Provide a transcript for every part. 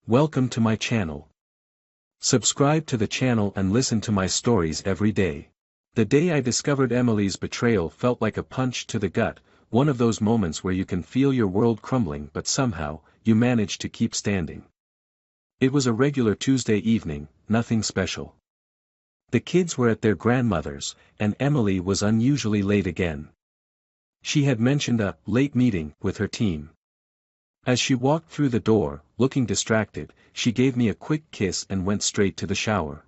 Welcome to my channel. Subscribe to the channel and listen to my stories every day. The day I discovered Emily's betrayal felt like a punch to the gut, one of those moments where you can feel your world crumbling but somehow, you manage to keep standing. It was a regular Tuesday evening, nothing special. The kids were at their grandmother's, and Emily was unusually late again. She had mentioned a late meeting with her team. As she walked through the door, looking distracted, she gave me a quick kiss and went straight to the shower.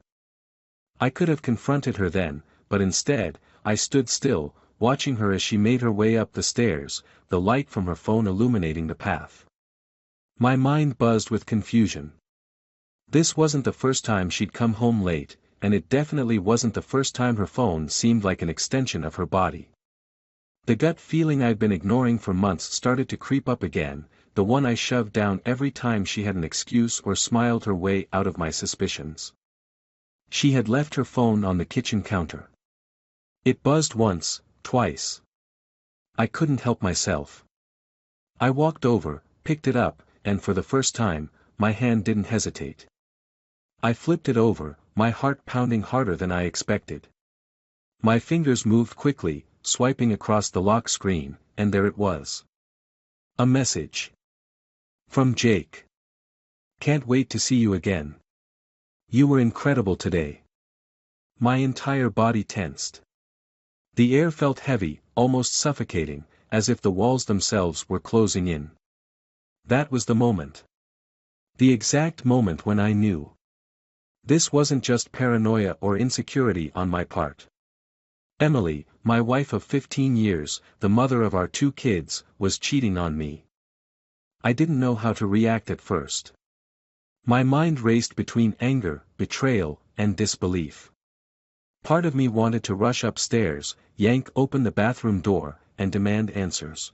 I could have confronted her then, but instead, I stood still, watching her as she made her way up the stairs, the light from her phone illuminating the path. My mind buzzed with confusion. This wasn't the first time she'd come home late, and it definitely wasn't the first time her phone seemed like an extension of her body. The gut feeling I'd been ignoring for months started to creep up again, the one I shoved down every time she had an excuse or smiled her way out of my suspicions. She had left her phone on the kitchen counter. It buzzed once, twice. I couldn't help myself. I walked over, picked it up, and for the first time, my hand didn't hesitate. I flipped it over, my heart pounding harder than I expected. My fingers moved quickly, swiping across the lock screen, and there it was. A message. From Jake. Can't wait to see you again. You were incredible today. My entire body tensed. The air felt heavy, almost suffocating, as if the walls themselves were closing in. That was the moment. The exact moment when I knew. This wasn't just paranoia or insecurity on my part. Emily, my wife of 15 years, the mother of our 2 kids, was cheating on me. I didn't know how to react at first. My mind raced between anger, betrayal, and disbelief. Part of me wanted to rush upstairs, yank open the bathroom door, and demand answers.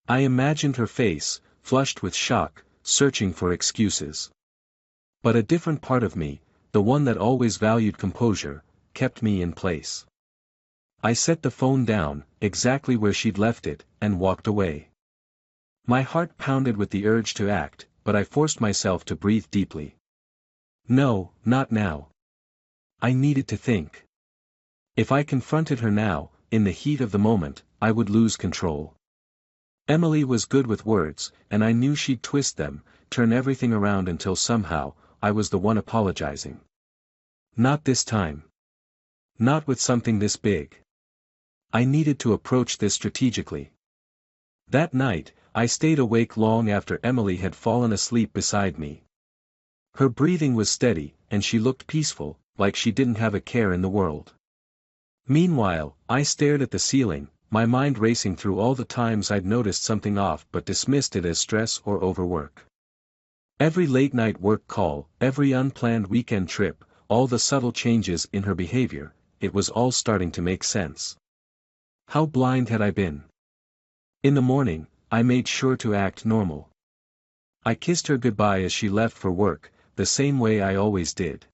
I imagined her face, flushed with shock, searching for excuses. But a different part of me, the one that always valued composure, kept me in place. I set the phone down, exactly where she'd left it, and walked away. My heart pounded with the urge to act, but I forced myself to breathe deeply. No, not now. I needed to think. If I confronted her now, in the heat of the moment, I would lose control. Emily was good with words, and I knew she'd twist them, turn everything around until somehow, I was the one apologizing. Not this time. Not with something this big. I needed to approach this strategically. That night, I stayed awake long after Emily had fallen asleep beside me. Her breathing was steady, and she looked peaceful, like she didn't have a care in the world. Meanwhile, I stared at the ceiling, my mind racing through all the times I'd noticed something off but dismissed it as stress or overwork. Every late-night work call, every unplanned weekend trip, all the subtle changes in her behavior, it was all starting to make sense. How blind had I been? In the morning, I made sure to act normal. I kissed her goodbye as she left for work, the same way I always did.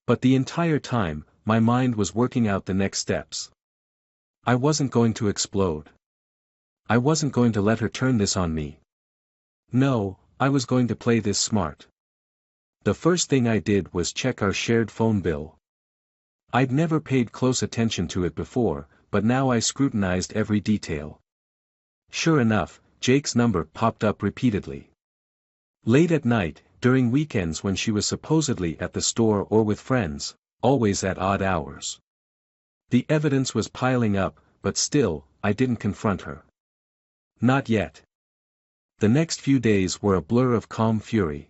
But the entire time, my mind was working out the next steps. I wasn't going to explode. I wasn't going to let her turn this on me. No, I was going to play this smart. The first thing I did was check our shared phone bill. I'd never paid close attention to it before, but now I scrutinized every detail. Sure enough, Jake's number popped up repeatedly. Late at night, during weekends when she was supposedly at the store or with friends, always at odd hours. The evidence was piling up, but still, I didn't confront her. Not yet. The next few days were a blur of calm fury.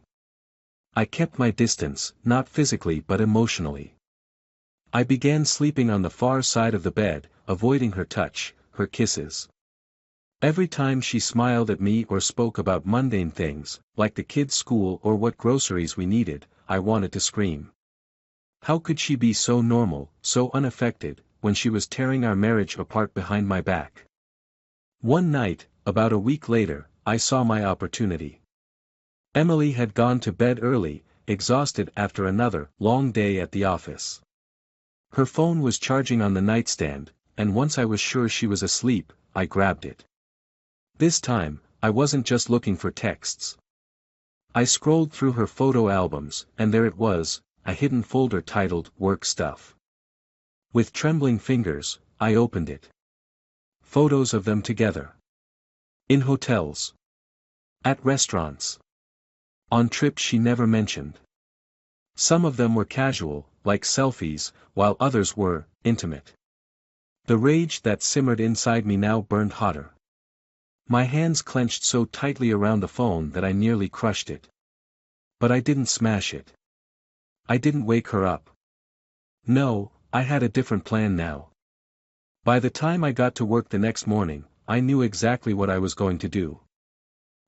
I kept my distance, not physically but emotionally. I began sleeping on the far side of the bed, avoiding her touch, her kisses. Every time she smiled at me or spoke about mundane things, like the kids' school or what groceries we needed, I wanted to scream. How could she be so normal, so unaffected, when she was tearing our marriage apart behind my back? One night, about a week later, I saw my opportunity. Emily had gone to bed early, exhausted after another long day at the office. Her phone was charging on the nightstand, and once I was sure she was asleep, I grabbed it. This time, I wasn't just looking for texts. I scrolled through her photo albums, and there it was, a hidden folder titled Work Stuff. With trembling fingers, I opened it. Photos of them together. In hotels. At restaurants. On trips she never mentioned. Some of them were casual, like selfies, while others were intimate. The rage that simmered inside me now burned hotter. My hands clenched so tightly around the phone that I nearly crushed it. But I didn't smash it. I didn't wake her up. No, I had a different plan now. By the time I got to work the next morning, I knew exactly what I was going to do.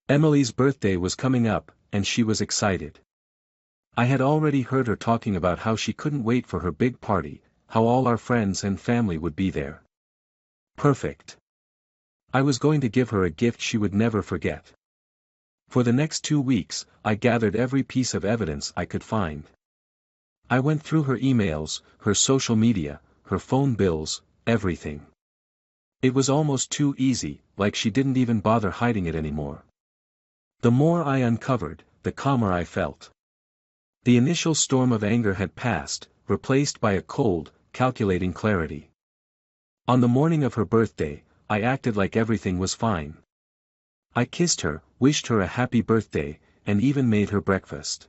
Emily's birthday was coming up, and she was excited. I had already heard her talking about how she couldn't wait for her big party, how all our friends and family would be there. Perfect. I was going to give her a gift she would never forget. For the next 2 weeks, I gathered every piece of evidence I could find. I went through her emails, her social media, her phone bills, everything. It was almost too easy, like she didn't even bother hiding it anymore. The more I uncovered, the calmer I felt. The initial storm of anger had passed, replaced by a cold, calculating clarity. On the morning of her birthday, I acted like everything was fine. I kissed her, wished her a happy birthday, and even made her breakfast.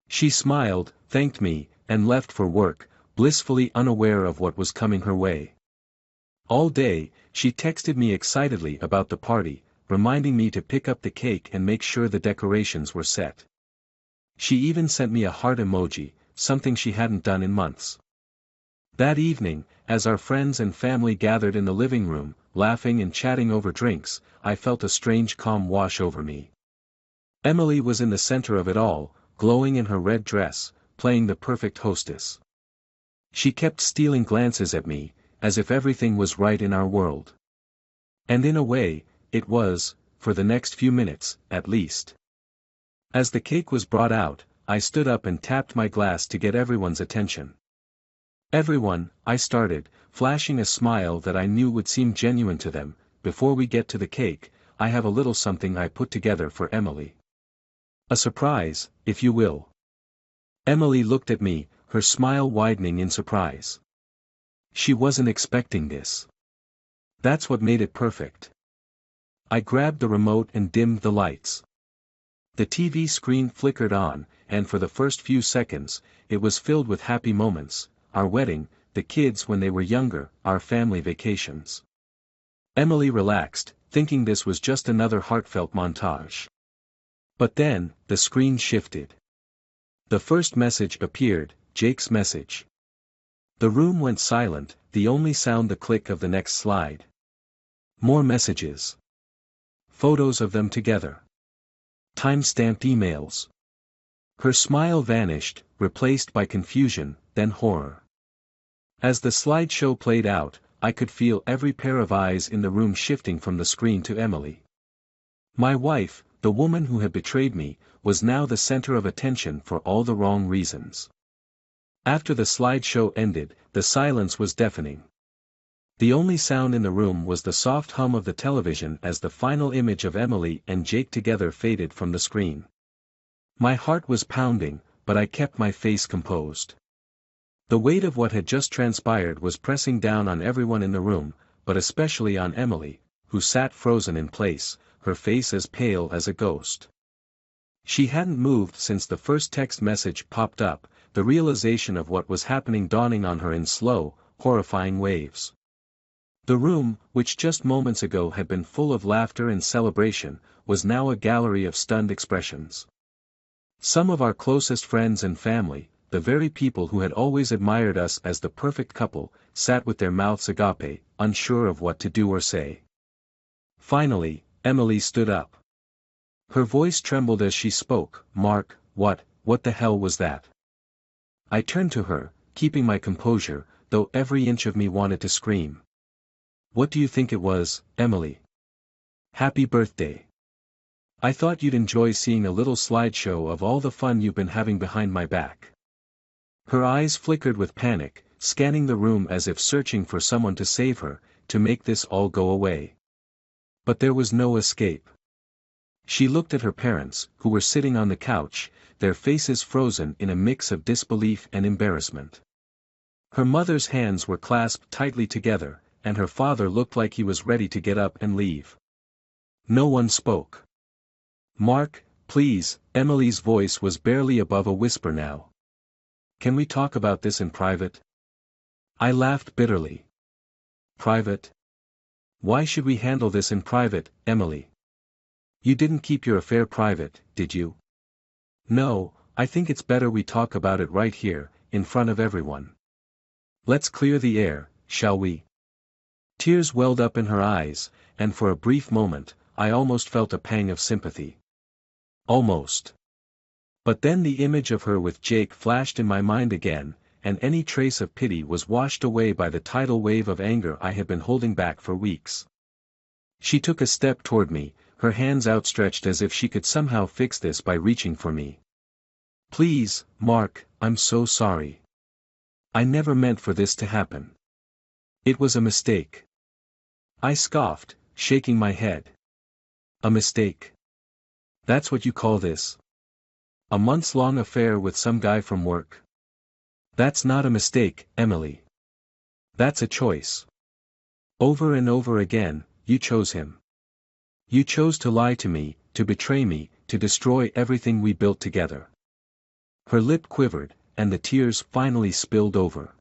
She smiled, thanked me, and left for work, blissfully unaware of what was coming her way. All day, she texted me excitedly about the party, reminding me to pick up the cake and make sure the decorations were set. She even sent me a heart emoji, something she hadn't done in months. That evening, as our friends and family gathered in the living room, laughing and chatting over drinks, I felt a strange calm wash over me. Emily was in the center of it all, glowing in her red dress, playing the perfect hostess. She kept stealing glances at me, as if everything was right in our world. And in a way, it was, for the next few minutes, at least. As the cake was brought out, I stood up and tapped my glass to get everyone's attention. Everyone, I started, flashing a smile that I knew would seem genuine to them. Before we get to the cake, I have a little something I put together for Emily. A surprise, if you will. Emily looked at me, her smile widening in surprise. She wasn't expecting this. That's what made it perfect. I grabbed the remote and dimmed the lights. The TV screen flickered on, and for the first few seconds, it was filled with happy moments, our wedding, the kids when they were younger, our family vacations. Emily relaxed, thinking this was just another heartfelt montage. But then, the screen shifted. The first message appeared, Jake's message. The room went silent, the only sound the click of the next slide. More messages. Photos of them together. Time-stamped emails. Her smile vanished, replaced by confusion, then horror. As the slideshow played out, I could feel every pair of eyes in the room shifting from the screen to Emily. My wife, the woman who had betrayed me, was now the center of attention for all the wrong reasons. After the slideshow ended, the silence was deafening. The only sound in the room was the soft hum of the television as the final image of Emily and Jake together faded from the screen. My heart was pounding, but I kept my face composed. The weight of what had just transpired was pressing down on everyone in the room, but especially on Emily, who sat frozen in place, her face as pale as a ghost. She hadn't moved since the first text message popped up, the realization of what was happening dawning on her in slow, horrifying waves. The room, which just moments ago had been full of laughter and celebration, was now a gallery of stunned expressions. Some of our closest friends and family, the very people who had always admired us as the perfect couple, sat with their mouths agape, unsure of what to do or say. Finally, Emily stood up. Her voice trembled as she spoke. Mark, what the hell was that? I turned to her, keeping my composure, though every inch of me wanted to scream. What do you think it was, Emily? Happy birthday. I thought you'd enjoy seeing a little slideshow of all the fun you've been having behind my back. Her eyes flickered with panic, scanning the room as if searching for someone to save her, to make this all go away. But there was no escape. She looked at her parents, who were sitting on the couch, their faces frozen in a mix of disbelief and embarrassment. Her mother's hands were clasped tightly together, and her father looked like he was ready to get up and leave. No one spoke. "Mark, please," Emily's voice was barely above a whisper now. "Can we talk about this in private?" I laughed bitterly. "Private? Why should we handle this in private, Emily? You didn't keep your affair private, did you?" "No, I think it's better we talk about it right here, in front of everyone. Let's clear the air, shall we?" Tears welled up in her eyes, and for a brief moment, I almost felt a pang of sympathy. Almost. But then the image of her with Jake flashed in my mind again, and any trace of pity was washed away by the tidal wave of anger I had been holding back for weeks. She took a step toward me, her hands outstretched as if she could somehow fix this by reaching for me. "Please, Mark, I'm so sorry. I never meant for this to happen. It was a mistake." I scoffed, shaking my head. "A mistake? That's what you call this? A months-long affair with some guy from work? That's not a mistake, Emily. That's a choice. Over and over again, you chose him. You chose to lie to me, to betray me, to destroy everything we built together." Her lip quivered, and the tears finally spilled over.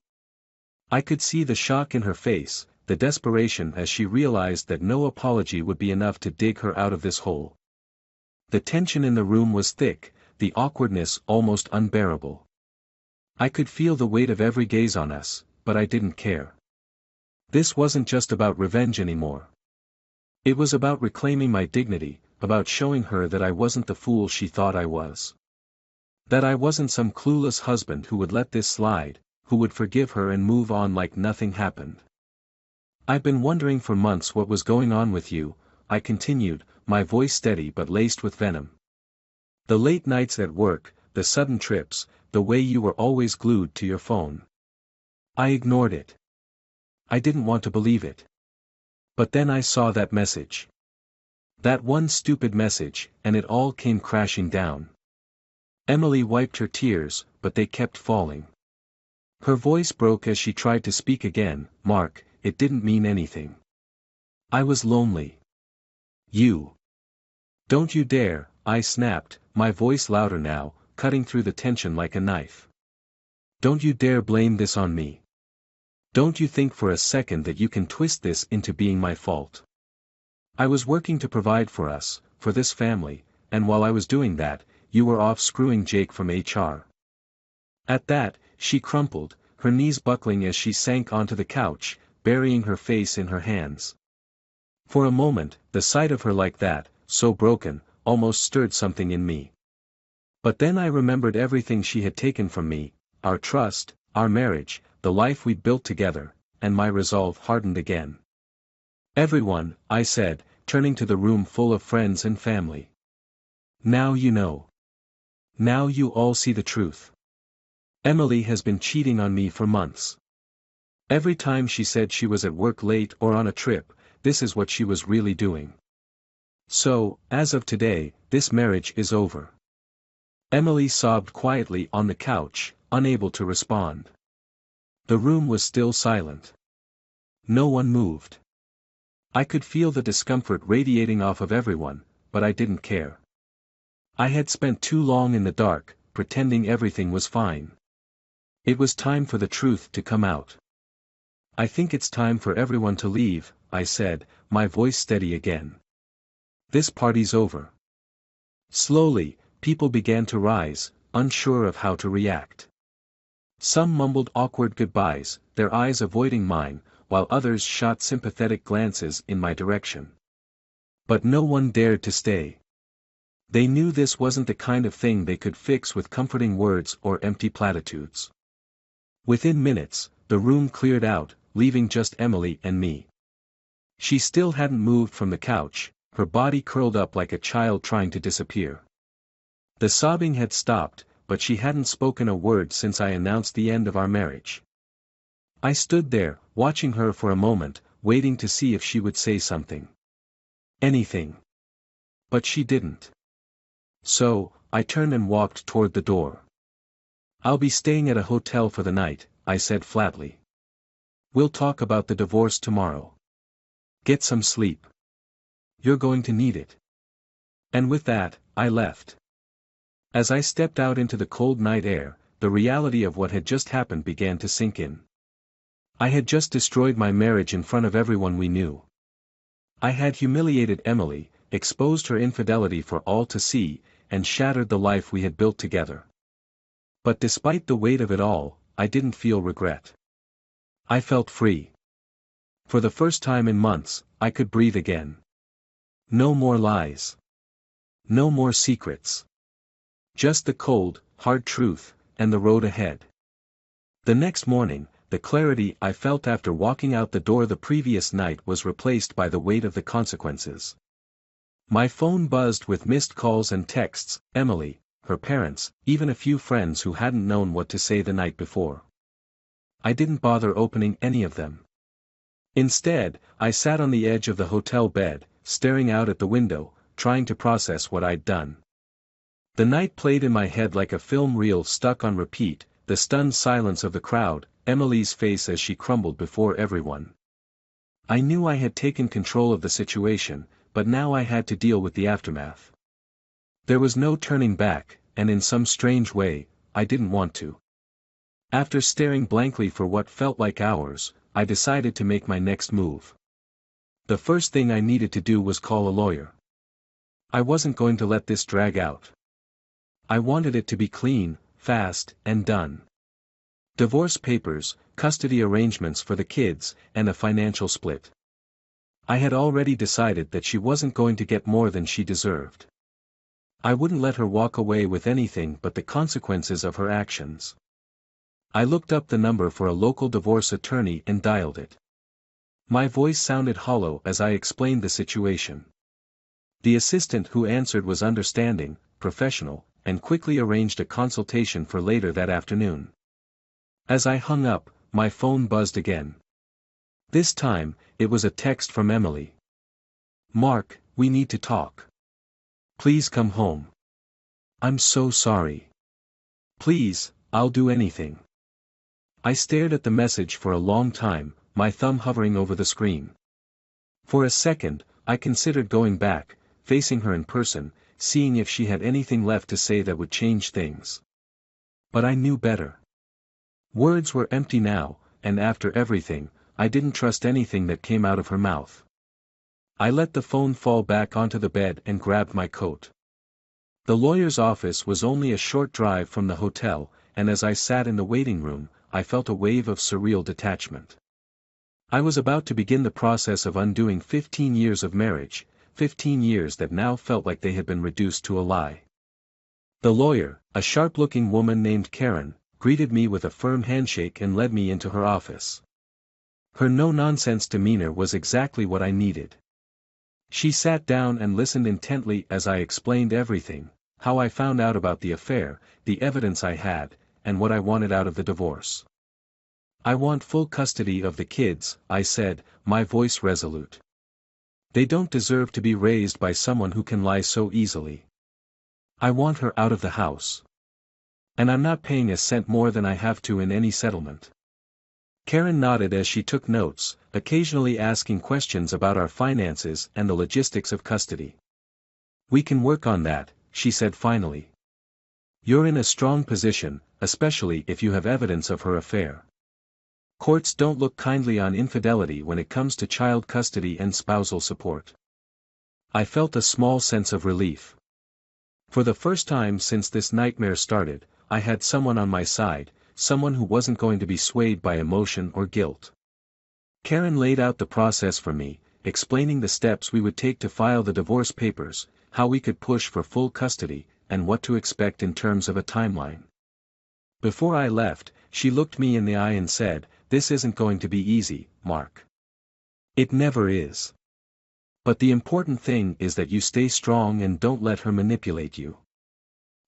I could see the shock in her face, the desperation as she realized that no apology would be enough to dig her out of this hole. The tension in the room was thick, the awkwardness almost unbearable. I could feel the weight of every gaze on us, but I didn't care. This wasn't just about revenge anymore. It was about reclaiming my dignity, about showing her that I wasn't the fool she thought I was. That I wasn't some clueless husband who would let this slide, who would forgive her and move on like nothing happened. "I've been wondering for months what was going on with you," I continued, my voice steady but laced with venom. "The late nights at work, the sudden trips, the way you were always glued to your phone." I ignored it. I didn't want to believe it. But then I saw that message. That one stupid message, and it all came crashing down. Emily wiped her tears, but they kept falling. Her voice broke as she tried to speak again. "Mark, it didn't mean anything. I was lonely. You. Don't you dare," I snapped, my voice louder now, cutting through the tension like a knife. "Don't you dare blame this on me. Don't you think for a second that you can twist this into being my fault. I was working to provide for us, for this family, and while I was doing that, you were off screwing Jake from HR." At that, she crumpled, her knees buckling as she sank onto the couch, burying her face in her hands. For a moment, the sight of her like that, so broken, almost stirred something in me. But then I remembered everything she had taken from me, our trust, our marriage, the life we'd built together, and my resolve hardened again. "Everyone," I said, turning to the room full of friends and family. "Now you know. Now you all see the truth. Emily has been cheating on me for months. Every time she said she was at work late or on a trip, this is what she was really doing. So, as of today, this marriage is over." Emily sobbed quietly on the couch, unable to respond. The room was still silent. No one moved. I could feel the discomfort radiating off of everyone, but I didn't care. I had spent too long in the dark, pretending everything was fine. It was time for the truth to come out. "I think it's time for everyone to leave," I said, my voice steady again. "This party's over." Slowly, people began to rise, unsure of how to react. Some mumbled awkward goodbyes, their eyes avoiding mine, while others shot sympathetic glances in my direction. But no one dared to stay. They knew this wasn't the kind of thing they could fix with comforting words or empty platitudes. Within minutes, the room cleared out, leaving just Emily and me. She still hadn't moved from the couch, her body curled up like a child trying to disappear. The sobbing had stopped, but she hadn't spoken a word since I announced the end of our marriage. I stood there, watching her for a moment, waiting to see if she would say something. Anything. But she didn't. So, I turned and walked toward the door. "I'll be staying at a hotel for the night," I said flatly. "We'll talk about the divorce tomorrow. Get some sleep. You're going to need it." And with that, I left. As I stepped out into the cold night air, the reality of what had just happened began to sink in. I had just destroyed my marriage in front of everyone we knew. I had humiliated Emily, exposed her infidelity for all to see, and shattered the life we had built together. But despite the weight of it all, I didn't feel regret. I felt free. For the first time in months, I could breathe again. No more lies. No more secrets. Just the cold, hard truth, and the road ahead. The next morning, the clarity I felt after walking out the door the previous night was replaced by the weight of the consequences. My phone buzzed with missed calls and texts, Emily, her parents, even a few friends who hadn't known what to say the night before. I didn't bother opening any of them. Instead, I sat on the edge of the hotel bed, staring out at the window, trying to process what I'd done. The night played in my head like a film reel stuck on repeat, the stunned silence of the crowd, Emily's face as she crumbled before everyone. I knew I had taken control of the situation, but now I had to deal with the aftermath. There was no turning back, and in some strange way, I didn't want to. After staring blankly for what felt like hours, I decided to make my next move. The first thing I needed to do was call a lawyer. I wasn't going to let this drag out. I wanted it to be clean, fast, and done. Divorce papers, custody arrangements for the kids, and a financial split. I had already decided that she wasn't going to get more than she deserved. I wouldn't let her walk away with anything but the consequences of her actions. I looked up the number for a local divorce attorney and dialed it. My voice sounded hollow as I explained the situation. The assistant who answered was understanding, professional, and quickly arranged a consultation for later that afternoon. As I hung up, my phone buzzed again. This time, it was a text from Emily. "Mark, we need to talk. Please come home. I'm so sorry. Please, I'll do anything." I stared at the message for a long time, my thumb hovering over the screen. For a second, I considered going back, facing her in person, seeing if she had anything left to say that would change things. But I knew better. Words were empty now, and after everything, I didn't trust anything that came out of her mouth. I let the phone fall back onto the bed and grabbed my coat. The lawyer's office was only a short drive from the hotel, and as I sat in the waiting room, I felt a wave of surreal detachment. I was about to begin the process of undoing 15 years of marriage, 15 years that now felt like they had been reduced to a lie. The lawyer, a sharp-looking woman named Karen, greeted me with a firm handshake and led me into her office. Her no-nonsense demeanor was exactly what I needed. She sat down and listened intently as I explained everything, how I found out about the affair, the evidence I had, and what I wanted out of the divorce. "I want full custody of the kids," I said, my voice resolute. "They don't deserve to be raised by someone who can lie so easily. I want her out of the house. And I'm not paying a cent more than I have to in any settlement." Karen nodded as she took notes, occasionally asking questions about our finances and the logistics of custody. "We can work on that," she said finally. "You're in a strong position, especially if you have evidence of her affair. Courts don't look kindly on infidelity when it comes to child custody and spousal support." I felt a small sense of relief. For the first time since this nightmare started, I had someone on my side, someone who wasn't going to be swayed by emotion or guilt. Karen laid out the process for me, explaining the steps we would take to file the divorce papers, how we could push for full custody, and what to expect in terms of a timeline. Before I left, she looked me in the eye and said, "This isn't going to be easy, Mark. It never is. But the important thing is that you stay strong and don't let her manipulate you.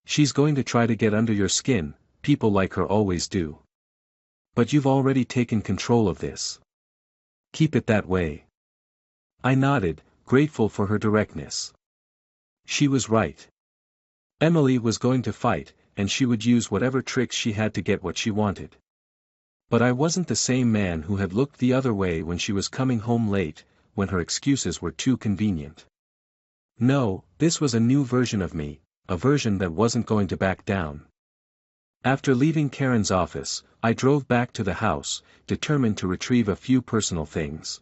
She's going to try to get under your skin, people like her always do. But you've already taken control of this. Keep it that way." I nodded, grateful for her directness. She was right. Emily was going to fight, and she would use whatever tricks she had to get what she wanted. But I wasn't the same man who had looked the other way when she was coming home late, when her excuses were too convenient. No, this was a new version of me, a version that wasn't going to back down. After leaving Karen's office, I drove back to the house, determined to retrieve a few personal things.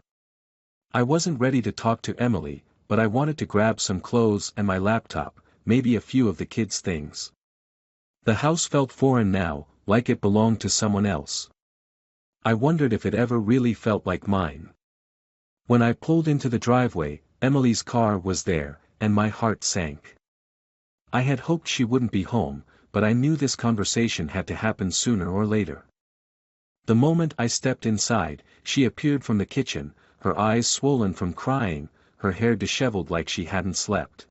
I wasn't ready to talk to Emily, but I wanted to grab some clothes and my laptop, maybe a few of the kids' things. The house felt foreign now, like it belonged to someone else. I wondered if it ever really felt like mine. When I pulled into the driveway, Emily's car was there, and my heart sank. I had hoped she wouldn't be home, but I knew this conversation had to happen sooner or later. The moment I stepped inside, she appeared from the kitchen, her eyes swollen from crying, her hair disheveled like she hadn't slept.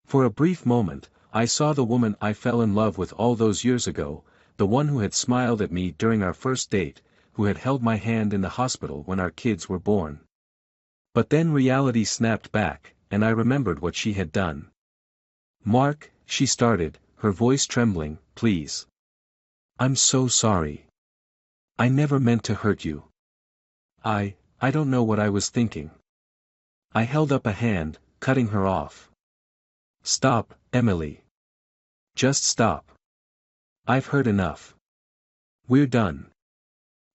For a brief moment, I saw the woman I fell in love with all those years ago, the one who had smiled at me during our first date, who had held my hand in the hospital when our kids were born. But then reality snapped back, and I remembered what she had done. "Mark," she started, her voice trembling, "please. I'm so sorry. I never meant to hurt you. I don't know what I was thinking." I held up a hand, cutting her off. "Stop, Emily. Just stop. I've heard enough. We're done.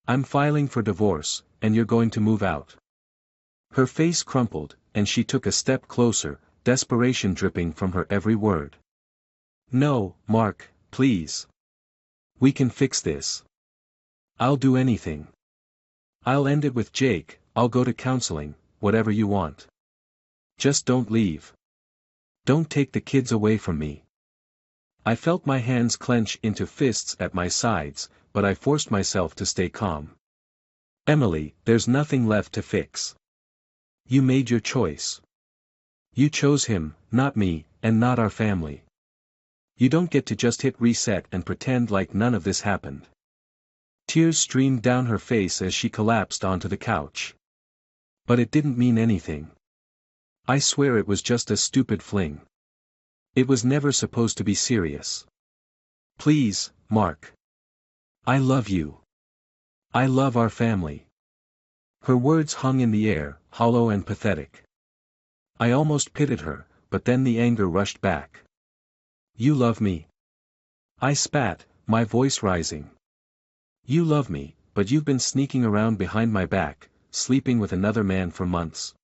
I'm filing for divorce, and you're going to move out." Her face crumpled, and she took a step closer, desperation dripping from her every word. "No, Mark, please. We can fix this. I'll do anything. I'll end it with Jake, I'll go to counseling, whatever you want. Just don't leave. Don't take the kids away from me." I felt my hands clench into fists at my sides, but I forced myself to stay calm. "Emily, there's nothing left to fix. You made your choice. You chose him, not me, and not our family. You don't get to just hit reset and pretend like none of this happened." Tears streamed down her face as she collapsed onto the couch. "But it didn't mean anything. I swear it was just a stupid fling. It was never supposed to be serious. Please, Mark. I love you. I love our family." Her words hung in the air, hollow and pathetic. I almost pitied her, but then the anger rushed back. "You love me?" I spat, my voice rising. "You love me, but you've been sneaking around behind my back, sleeping with another man for months.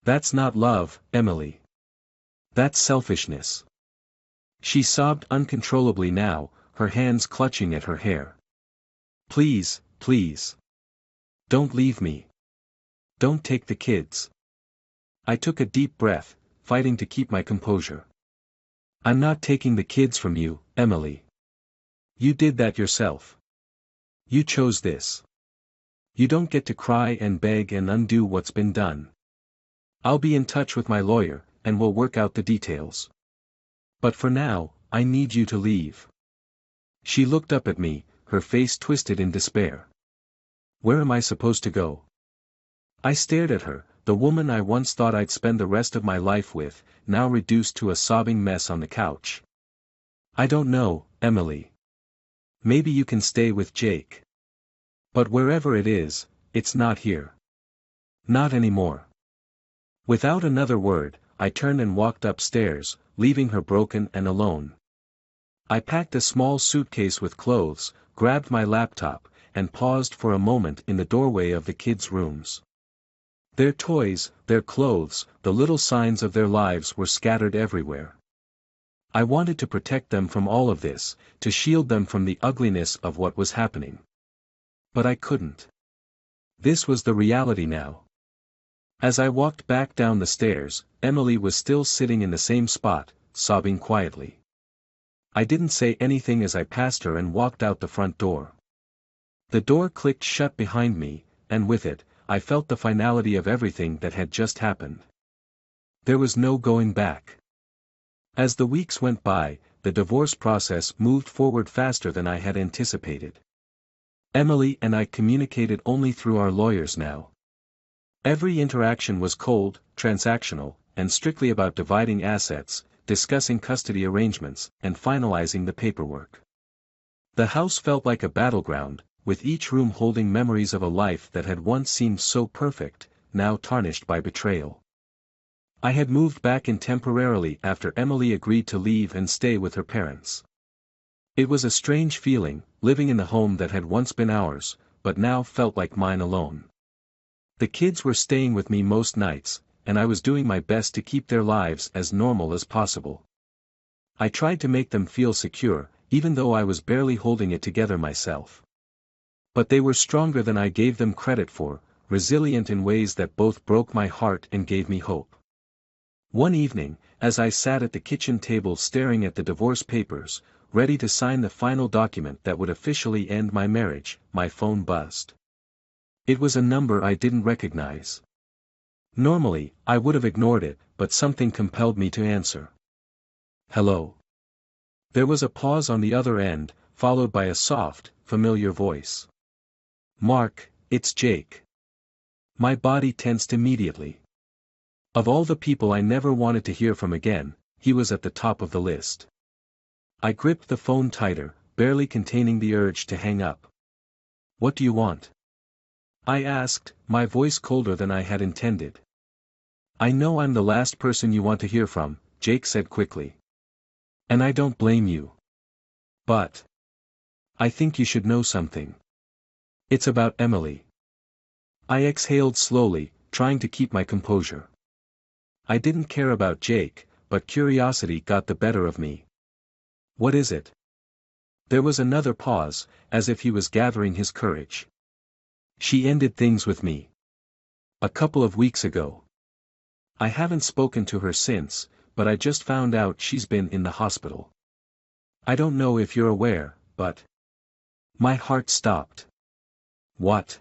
That's not love, Emily. That's selfishness." She sobbed uncontrollably now, her hands clutching at her hair. "Please, please. Don't leave me. Don't take the kids." I took a deep breath, fighting to keep my composure. "I'm not taking the kids from you, Emily. You did that yourself. You chose this. You don't get to cry and beg and undo what's been done. I'll be in touch with my lawyer, and we'll work out the details. But for now, I need you to leave." She looked up at me, her face twisted in despair. "Where am I supposed to go?" I stared at her, the woman I once thought I'd spend the rest of my life with, now reduced to a sobbing mess on the couch. "I don't know, Emily. Maybe you can stay with Jake. But wherever it is, it's not here. Not anymore." Without another word, I turned and walked upstairs, leaving her broken and alone. I packed a small suitcase with clothes, grabbed my laptop, and paused for a moment in the doorway of the kids' rooms. Their toys, their clothes, the little signs of their lives were scattered everywhere. I wanted to protect them from all of this, to shield them from the ugliness of what was happening. But I couldn't. This was the reality now. As I walked back down the stairs, Emily was still sitting in the same spot, sobbing quietly. I didn't say anything as I passed her and walked out the front door. The door clicked shut behind me, and with it, I felt the finality of everything that had just happened. There was no going back. As the weeks went by, the divorce process moved forward faster than I had anticipated. Emily and I communicated only through our lawyers now. Every interaction was cold, transactional, and strictly about dividing assets, discussing custody arrangements, and finalizing the paperwork. The house felt like a battleground, with each room holding memories of a life that had once seemed so perfect, now tarnished by betrayal. I had moved back in temporarily after Emily agreed to leave and stay with her parents. It was a strange feeling, living in the home that had once been ours, but now felt like mine alone. The kids were staying with me most nights, and I was doing my best to keep their lives as normal as possible. I tried to make them feel secure, even though I was barely holding it together myself. But they were stronger than I gave them credit for, resilient in ways that both broke my heart and gave me hope. One evening, as I sat at the kitchen table staring at the divorce papers, ready to sign the final document that would officially end my marriage, my phone buzzed. It was a number I didn't recognize. Normally, I would have ignored it, but something compelled me to answer. Hello. There was a pause on the other end, followed by a soft, familiar voice. Mark, it's Jake. My body tensed immediately. Of all the people I never wanted to hear from again, he was at the top of the list. I gripped the phone tighter, barely containing the urge to hang up. What do you want? I asked, my voice colder than I had intended. I know I'm the last person you want to hear from, Jake said quickly. And I don't blame you. But I think you should know something. It's about Emily. I exhaled slowly, trying to keep my composure. I didn't care about Jake, but curiosity got the better of me. What is it? There was another pause, as if he was gathering his courage. She ended things with me. A couple of weeks ago. I haven't spoken to her since, but I just found out she's been in the hospital. I don't know if you're aware, but... My heart stopped. What?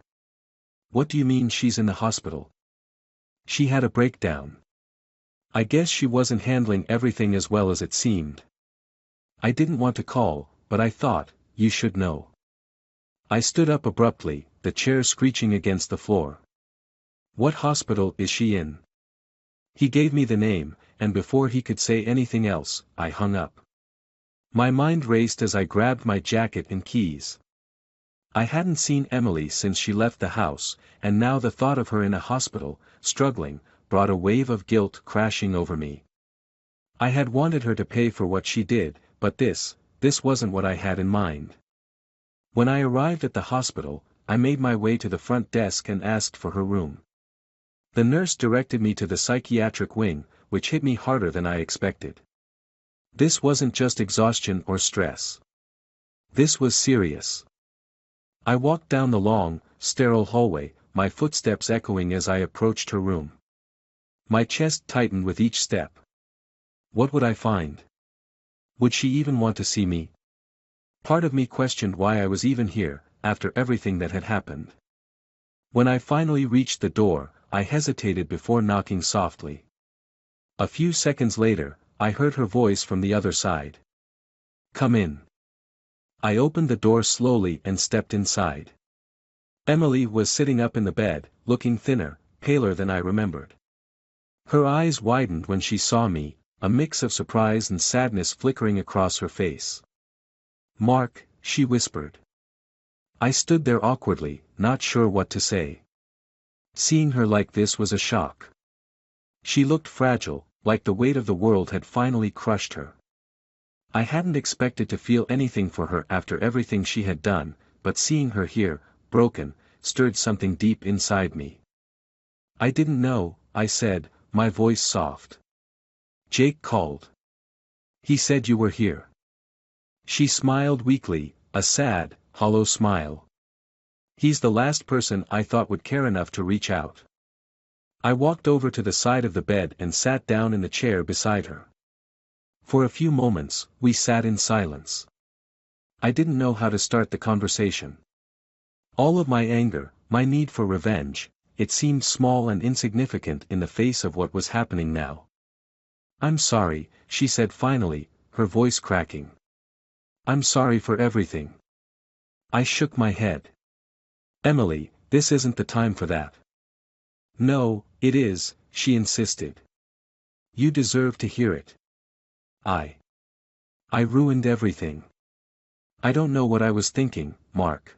What do you mean she's in the hospital? She had a breakdown. I guess she wasn't handling everything as well as it seemed. I didn't want to call, but I thought, you should know. I stood up abruptly, the chair screeching against the floor. What hospital is she in? He gave me the name, and before he could say anything else, I hung up. My mind raced as I grabbed my jacket and keys. I hadn't seen Emily since she left the house, and now the thought of her in a hospital, struggling, brought a wave of guilt crashing over me. I had wanted her to pay for what she did, but this wasn't what I had in mind. When I arrived at the hospital, I made my way to the front desk and asked for her room. The nurse directed me to the psychiatric wing, which hit me harder than I expected. This wasn't just exhaustion or stress. This was serious. I walked down the long, sterile hallway, my footsteps echoing as I approached her room. My chest tightened with each step. What would I find? Would she even want to see me? Part of me questioned why I was even here, after everything that had happened. When I finally reached the door, I hesitated before knocking softly. A few seconds later, I heard her voice from the other side. Come in. I opened the door slowly and stepped inside. Emily was sitting up in the bed, looking thinner, paler than I remembered. Her eyes widened when she saw me, a mix of surprise and sadness flickering across her face. Mark, she whispered. I stood there awkwardly, not sure what to say. Seeing her like this was a shock. She looked fragile, like the weight of the world had finally crushed her. I hadn't expected to feel anything for her after everything she had done, but seeing her here, broken, stirred something deep inside me. I didn't know, I said, my voice soft. Jake called. He said you were here. She smiled weakly, a sad, hollow smile. He's the last person I thought would care enough to reach out. I walked over to the side of the bed and sat down in the chair beside her. For a few moments, we sat in silence. I didn't know how to start the conversation. All of my anger, my need for revenge, it seemed small and insignificant in the face of what was happening now. I'm sorry, she said finally, her voice cracking. I'm sorry for everything. I shook my head. Emily, this isn't the time for that. No, it is, she insisted. You deserve to hear it. I. I ruined everything. I don't know what I was thinking, Mark.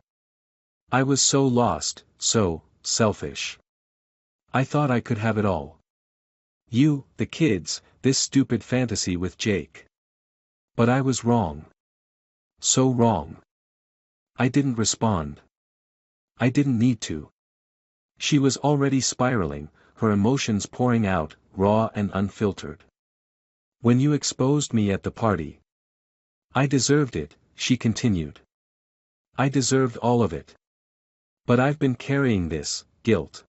I was so lost, so selfish. I thought I could have it all. You, the kids, this stupid fantasy with Jake. But I was wrong. So wrong. I didn't respond. I didn't need to. She was already spiraling, her emotions pouring out, raw and unfiltered. When you exposed me at the party. I deserved it, she continued. I deserved all of it. But I've been carrying this guilt.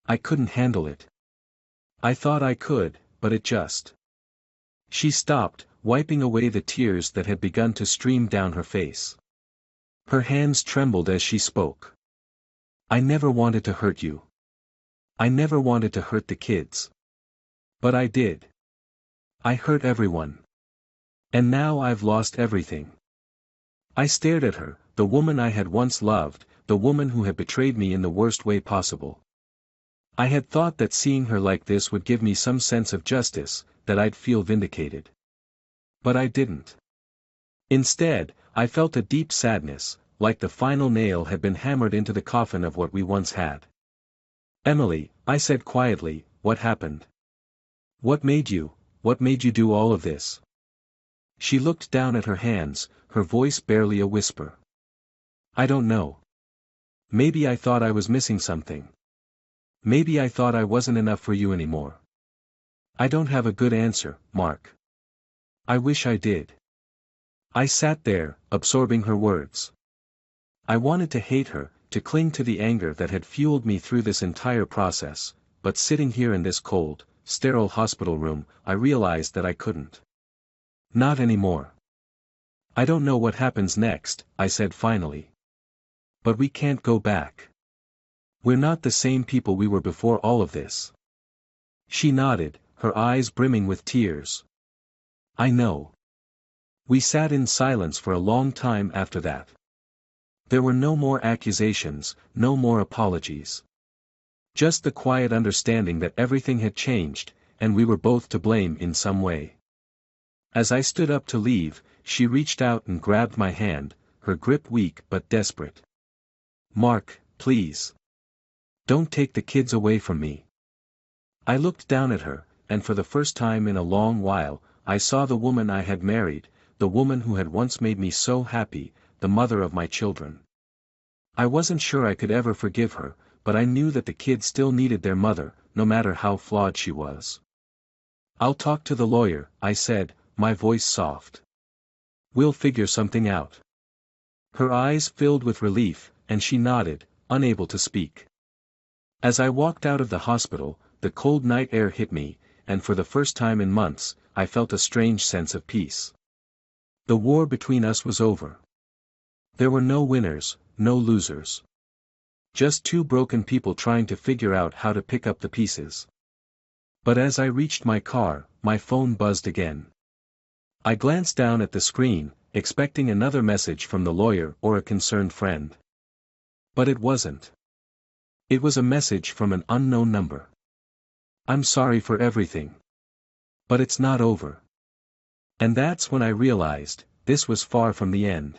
I couldn't handle it. I thought I could, but it just. She stopped, wiping away the tears that had begun to stream down her face. Her hands trembled as she spoke. I never wanted to hurt you. I never wanted to hurt the kids. But I did. I hurt everyone. And now I've lost everything. I stared at her, the woman I had once loved, the woman who had betrayed me in the worst way possible. I had thought that seeing her like this would give me some sense of justice, that I'd feel vindicated. But I didn't. Instead, I felt a deep sadness, like the final nail had been hammered into the coffin of what we once had. Emily, I said quietly, what happened? What made you do all of this? She looked down at her hands, her voice barely a whisper. I don't know. Maybe I thought I was missing something. Maybe I thought I wasn't enough for you anymore. I don't have a good answer, Mark. I wish I did. I sat there, absorbing her words. I wanted to hate her, to cling to the anger that had fueled me through this entire process, but sitting here in this cold, sterile hospital room, I realized that I couldn't. Not anymore. I don't know what happens next, I said finally. But we can't go back. We're not the same people we were before all of this. She nodded, her eyes brimming with tears. I know. We sat in silence for a long time after that. There were no more accusations, no more apologies. Just the quiet understanding that everything had changed, and we were both to blame in some way. As I stood up to leave, she reached out and grabbed my hand, her grip weak but desperate. Mark, please. Don't take the kids away from me. I looked down at her, and for the first time in a long while, I saw the woman I had married, the woman who had once made me so happy, the mother of my children. I wasn't sure I could ever forgive her, but I knew that the kids still needed their mother, no matter how flawed she was. I'll talk to the lawyer, I said, my voice soft. We'll figure something out. Her eyes filled with relief, and she nodded, unable to speak. As I walked out of the hospital, the cold night air hit me, and for the first time in months, I felt a strange sense of peace. The war between us was over. There were no winners, no losers. Just two broken people trying to figure out how to pick up the pieces. But as I reached my car, my phone buzzed again. I glanced down at the screen, expecting another message from the lawyer or a concerned friend. But it wasn't. It was a message from an unknown number. I'm sorry for everything. But it's not over. And that's when I realized, this was far from the end.